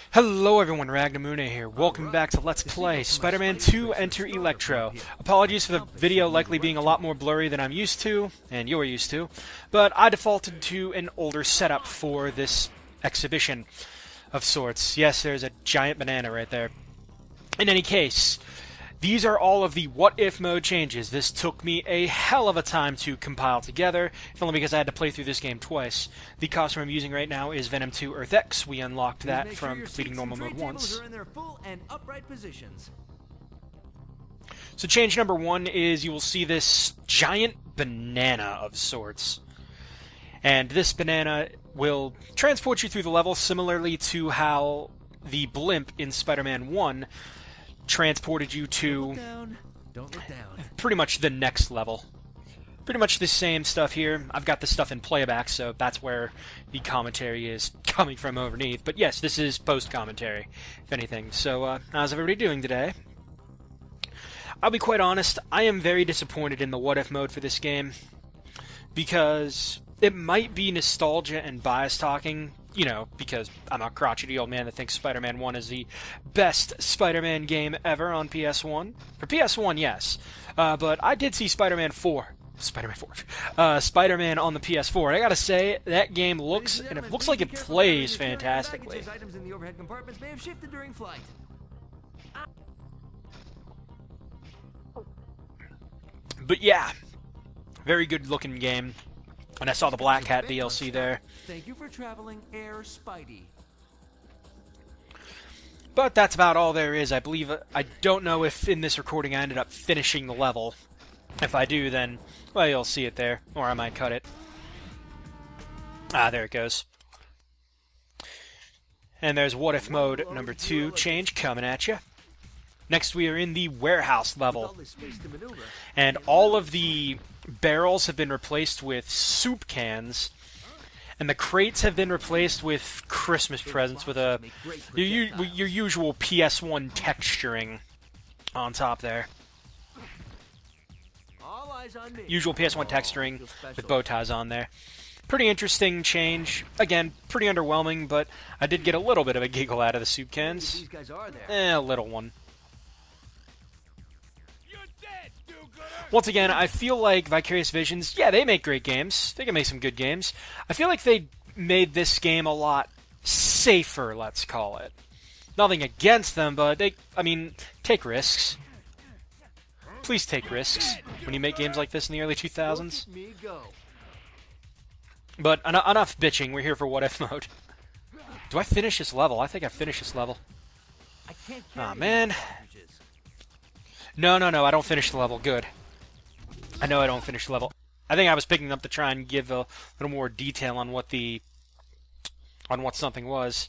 Hello everyone, Ragnamune here. Welcome back to Let's Play Spider-Man 2 Enter Electro. Apologies for the video likely being a lot more blurry than I'm used to, and you're used to, but I defaulted to an older setup for this exhibition of sorts. Yes, there's a giant banana right there. In any case, these are all of the what-if mode changes. This took me a hell of a time to compile together, if only because I had to play through this game twice. The costume I'm using right now is Venom 2 Earth X. We unlocked that from completing normal mode once. So change number one is you will see this giant banana of sorts. And this banana will transport you through the level similarly to how the blimp in Spider-Man 1 transported you to pretty much the next level. Pretty much the same stuff here. I've got the stuff in playback, so that's where the commentary is coming from underneath. But yes, this is post-commentary, if anything. So, how's everybody doing today? I'll be quite honest, I am very disappointed in the what-if mode for this game, because it might be nostalgia and bias talking, you know, because I'm a crotchety old man that thinks Spider-Man 1 is the best Spider-Man game ever on PS1. For PS1, yes. But I did see Spider-Man 4 on the PS4. And I gotta say, that game looks, and it looks like it plays fantastically. But yeah, very good looking game. And I saw the Black Hat DLC there. Thank you for traveling, Air Spidey. But that's about all there is. I believe, I don't know if in this recording I ended up finishing the level. If I do, then, well, you'll see it there. Or I might cut it. Ah, there it goes. And there's What If Mode number 2 change coming at you. Next we are in the warehouse level. And all of the barrels have been replaced with soup cans. And the crates have been replaced with Christmas presents with your usual PS1 texturing on top there. Usual PS1 texturing with bow ties on there. Pretty interesting change. Again, pretty underwhelming, but I did get a little bit of a giggle out of the soup cans. A little one. Once again, I feel like Vicarious Visions, yeah, they make great games. They can make some good games. I feel like they made this game a lot safer, let's call it. Nothing against them, but take risks. Please take risks when you make games like this in the early 2000s. But enough bitching, we're here for What If Mode. Do I finish this level? I think I finished this level. Aw, man. No, I don't finish the level. Good. I know I don't finish the level. I think I was picking up to try and give a little more detail on what something was.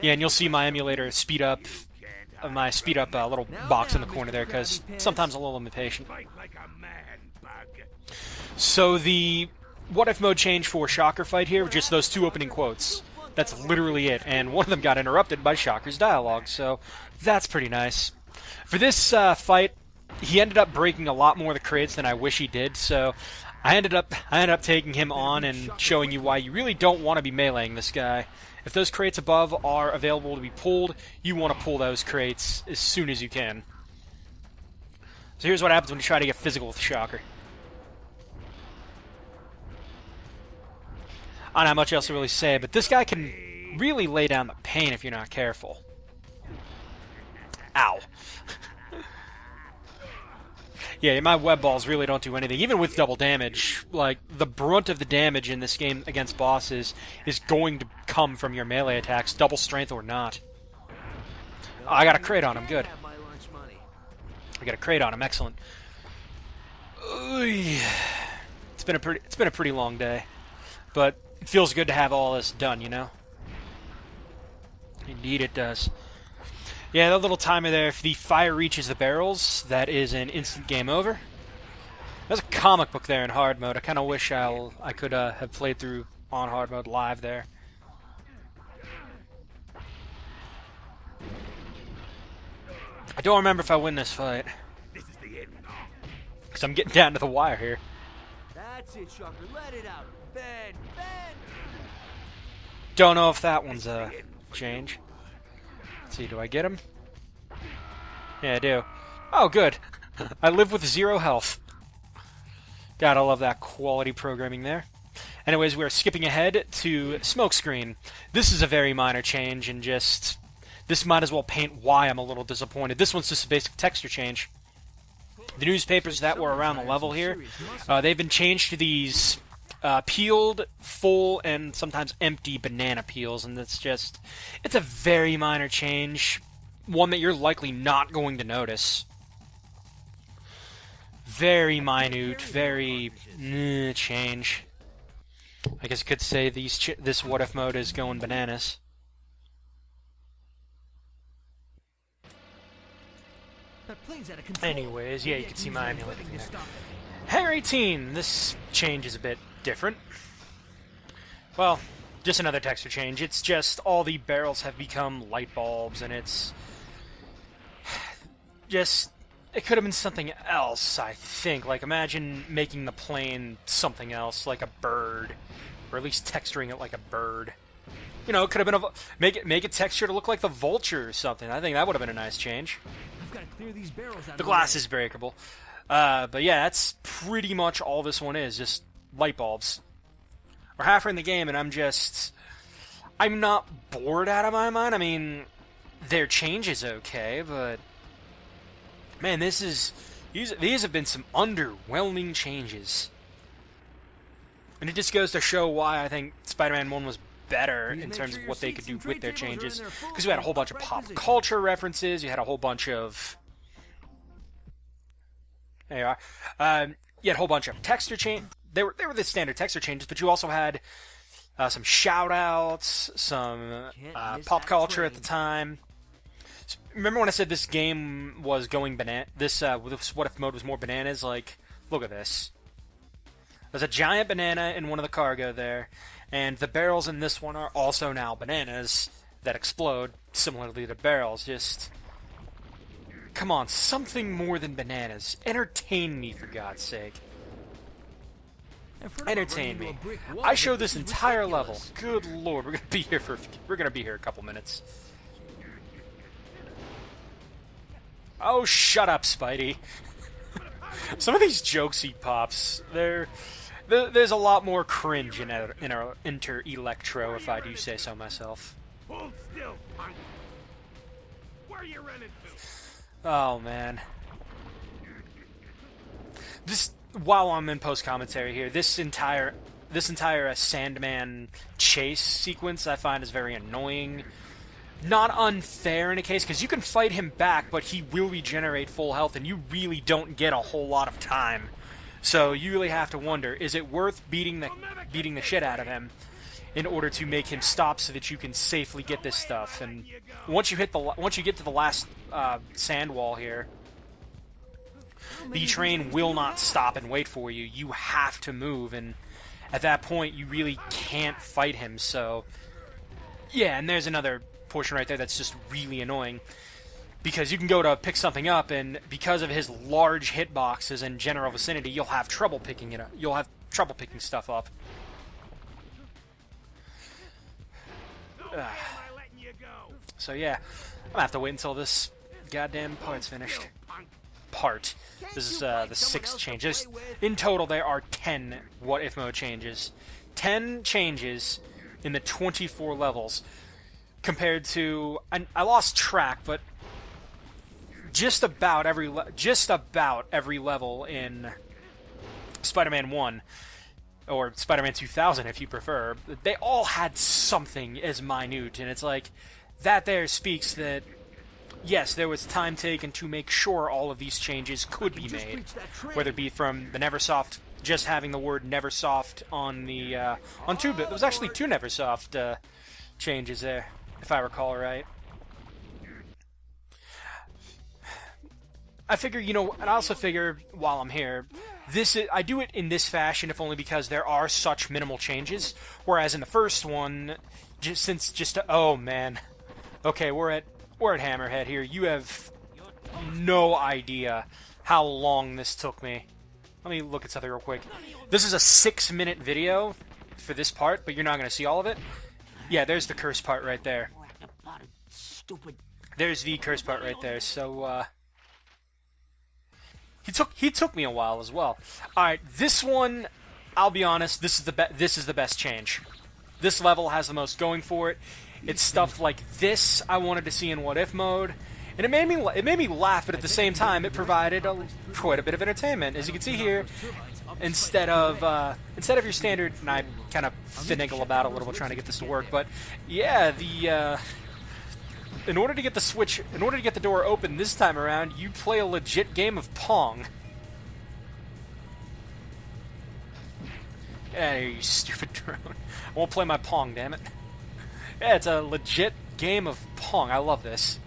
Yeah, and you'll see my emulator speed up, little box in the corner there, because sometimes I'm a little impatient. So the What If Mode change for Shocker fight here, just those two opening quotes. That's literally it, and one of them got interrupted by Shocker's dialogue, so that's pretty nice. For this fight, he ended up breaking a lot more of the crates than I wish he did, so I ended up taking him on and showing you why you really don't want to be meleeing this guy. If those crates above are available to be pulled, you want to pull those crates as soon as you can. So here's what happens when you try to get physical with Shocker. I don't have much else to really say, but this guy can really lay down the pain if you're not careful. Ow. Yeah, my web balls really don't do anything. Even with double damage, like, the brunt of the damage in this game against bosses is going to come from your melee attacks, double strength or not. Oh, I got a crate on him, good. I got a crate on him, excellent. It's been a pretty long day, but it feels good to have all this done, you know? Indeed it does. Yeah, that little timer there, if the fire reaches the barrels, that is an instant game over. There's a comic book there in hard mode. I kind of wish I could have played through on hard mode live there. I don't remember if I win this fight. Because I'm getting down to the wire here. That's it, Shocker. Let it out. Bend. Don't know if that one's a change. Let's see, do I get him? Yeah, I do. Oh, good. I live with 0 health. Gotta love that quality programming there. Anyways, we're skipping ahead to Smokescreen. This is a very minor change, and just... this might as well paint why I'm a little disappointed. This one's just a basic texture change. The newspapers that were around the level here, they've been changed to these peeled, full, and sometimes empty banana peels, and it's a very minor change. One that you're likely not going to notice. Very minute, very change. I guess you could say this what if mode is going bananas. Anyways, yeah, you can see my emulating there. Hangar 18, this change is a bit different. Well, just another texture change. It's just all the barrels have become light bulbs, and it's just... it could have been something else, I think. Like, imagine making the plane something else, like a bird. Or at least texturing it like a bird. You know, it could have been make it texture to look like the Vulture or something. I think that would have been a nice change. I've got to clear these barrels out. The glass is breakable. But yeah, that's pretty much all this one is, just light bulbs. We're halfway in the game, and I'm not bored out of my mind. I mean, their change is okay, but... man, these have been some underwhelming changes. And it just goes to show why I think Spider-Man 1 was better in terms of what they could do with their changes. Because you had a whole bunch of pop culture references, you had a whole bunch of... there you are. You had a whole bunch of texture change. They were the standard texture changes, but you also had some shout-outs, some pop culture at the time. Remember when I said this game was going banana? This what if mode was more bananas? Like, look at this. There's a giant banana in one of the cargo there, and the barrels in this one are also now bananas that explode, similarly to barrels. Just, come on, something more than bananas. Entertain me, for God's sake. Entertain me. I showed this entire level. Good lord, we're gonna be here a couple minutes. Oh, shut up, Spidey. Some of these jokes he pops, there's a lot more cringe in Enter Electro, if I do say so myself. Hold still, punk. Where are you running to? Oh, man. While I'm in post-commentary here, this entire Sandman chase sequence I find is very annoying. Not unfair in a case, because you can fight him back, but he will regenerate full health, and you really don't get a whole lot of time. So you really have to wonder, is it worth beating the shit out of him in order to make him stop so that you can safely get this stuff? And once you get to the last sand wall here, the train will not stop and wait for you. You have to move, and at that point, you really can't fight him. So, yeah, and there's another portion right there that's just really annoying, because you can go to pick something up, and because of his large hitboxes and general vicinity, you'll have trouble picking it up. You'll have trouble picking stuff up. So yeah, I'm gonna have to wait until this goddamn part's finished. This is the 6th change. In total, there are 10 What If Mode changes. 10 changes in the 24 levels. Compared to... I lost track, but just about every level in Spider-Man 1, or Spider-Man 2000 if you prefer, they all had something as minute, and it's like, that there speaks that, yes, there was time taken to make sure all of these changes could be made, whether it be from the Neversoft, just having the word Neversoft on the, on 2-bit. There was actually 2 Neversoft changes there, if I recall right. I figure, and I also figure, while I'm here, I do it in this fashion if only because there are such minimal changes, whereas in the first one, oh man, okay, we're at Hammerhead here. You have no idea how long this took me. Let me look at something real quick. This is a 6-minute video for this part, but you're not going to see all of it. Yeah, there's the curse part right there. There's the curse part right there. So he took me a while as well. All right, this one, I'll be honest, this is the best change. This level has the most going for it. It's stuff like this I wanted to see in What If mode, and it made me laugh, but at the same time it provided quite a bit of entertainment. As you can see here, instead of your standard, and I kind of finagle about it a little bit trying to get this to work, but yeah, in order to get the door open this time around, you play a legit game of Pong. Get out of here, you stupid drone. I won't play my Pong, damn it. Yeah, it's a legit game of Pong. I love this.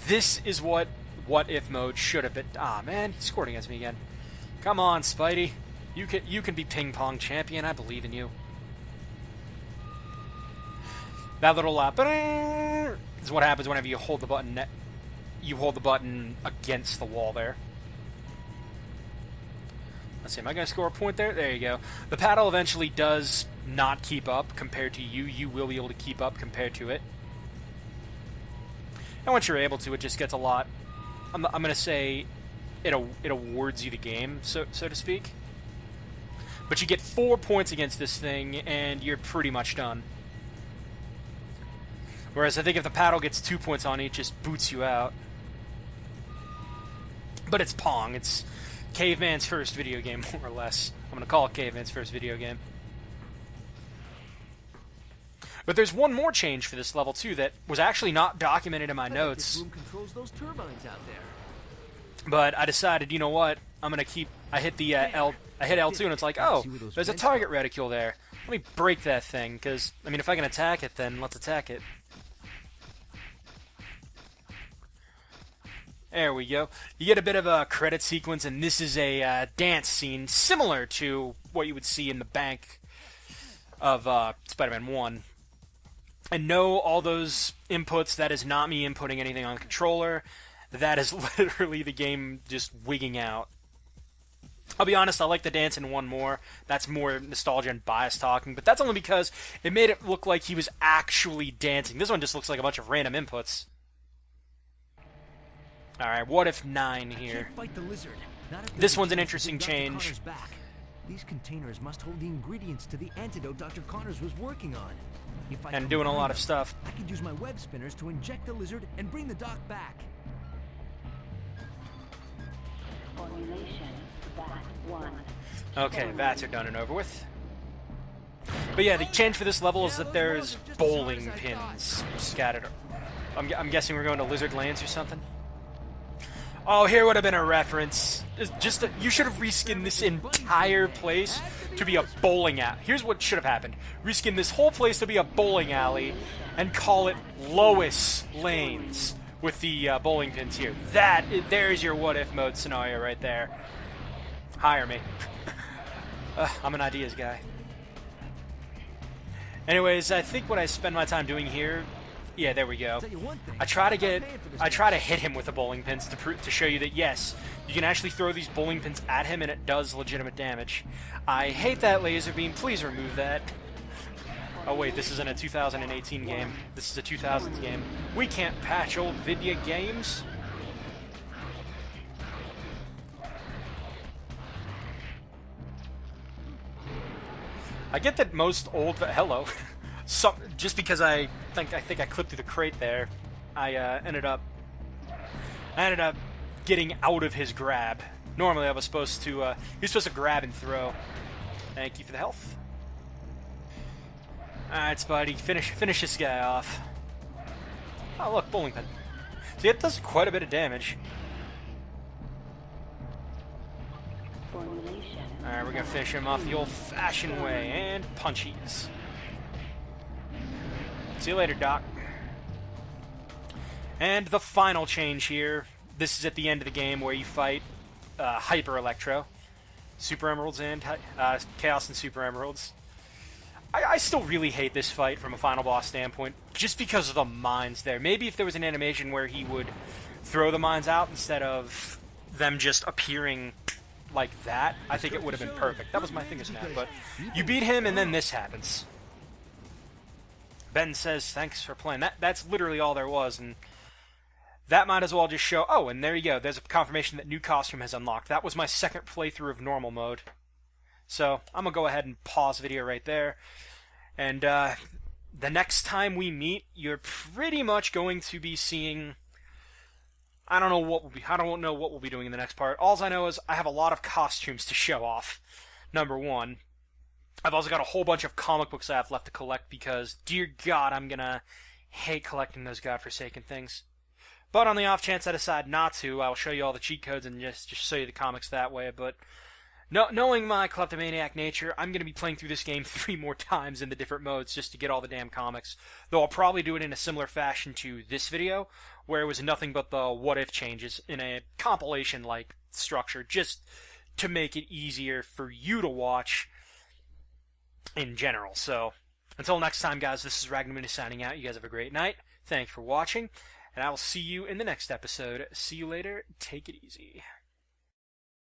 This is what If mode should have been. Ah, man, he scored against me again. Come on, Spidey. You can be ping pong champion. I believe in you. That little is what happens whenever you hold the button. You hold the button against the wall there. Let's see, am I going to score a point there? There you go. The paddle eventually does not keep up compared to you. You will be able to keep up compared to it. And once you're able to, it just gets a lot... I'm going to say it awards you the game, so to speak. But you get 4 points against this thing, and you're pretty much done. Whereas I think if the paddle gets 2 points on it, it just boots you out. But it's Pong. It's Caveman's first video game, more or less. I'm going to call it Caveman's first video game. But there's one more change for this level, too, that was actually not documented in my notes. This room controls those turbines out there. But I decided, you know what? I'm going to keep... I hit the I hit L2, and it's like, oh, there's a target reticule there. Let me break that thing, because, I mean, if I can attack it, then let's attack it. There we go. You get a bit of a credit sequence, and this is a dance scene similar to what you would see in the bank of Spider-Man 1. And no, all those inputs, that is not me inputting anything on the controller. That is literally the game just wigging out. I'll be honest, I like the dance in 1 more. That's more nostalgia and bias talking, but that's only because it made it look like he was actually dancing. This one just looks like a bunch of random inputs. Alright, What If 9 here. This one's an interesting change. These containers must hold the ingredients to the antidote Dr. Connors was working on. And doing a lot of stuff. I could use my web spinners to inject the lizard and bring the doc back. Formulation VAT 1. Okay, VATs are done and over with. But yeah, the change for this level is that there's bowling pins scattered. I'm guessing we're going to Lizard Lands or something. Oh, here would have been a reference. You should have reskinned this entire place to be a bowling alley. Here's what should have happened. Reskin this whole place to be a bowling alley and call it Lois Lanes with the bowling pins here. There's your What If mode scenario right there. Hire me. I'm an ideas guy. Anyways, I think what I spend my time doing here... Yeah, there we go. I try to hit him with the bowling pins to show you that yes, you can actually throw these bowling pins at him and it does legitimate damage. I hate that laser beam. Please remove that. Oh wait, this isn't a 2018 game. This is a 2000s game. We can't patch old video games. I get that most old... Hello. Just because I think I clipped through the crate there, I ended up getting out of his grab. Normally I was supposed to he was supposed to grab and throw. Thank you for the health. Alright, Spidey, finish this guy off. Oh look, bowling pin. See, it does quite a bit of damage. Alright, we're gonna finish him off the old-fashioned way, and punchies. See you later, Doc. And the final change here. This is at the end of the game where you fight Hyper Electro, Super Emeralds, and Chaos and Super Emeralds. I still really hate this fight from a final boss standpoint, just because of the mines there. Maybe if there was an animation where he would throw the mines out instead of them just appearing like that, I think it would have been perfect. That was my finger snap, but you beat him and then this happens. Ben says, thanks for playing. That's literally all there was, and that might as well just show, oh, and there you go, there's a confirmation that new costume has unlocked. That was my second playthrough of normal mode. So, I'm going to go ahead and pause the video right there. And, the next time we meet, you're pretty much going to be seeing... I don't know what we'll be doing in the next part. All I know is I have a lot of costumes to show off. Number one. I've also got a whole bunch of comic books I have left to collect because, dear God, I'm gonna hate collecting those godforsaken things. But on the off chance I decide not to, I'll show you all the cheat codes and just show you the comics that way. But knowing my kleptomaniac nature, I'm gonna be playing through this game 3 more times in the different modes just to get all the damn comics. Though I'll probably do it in a similar fashion to this video, where it was nothing but the what-if changes in a compilation-like structure, just to make it easier for you to watch in general. So, until next time, guys, this is Ragnamuni signing out. You guys have a great night. Thanks for watching, and I will see you in the next episode. See you later. Take it easy.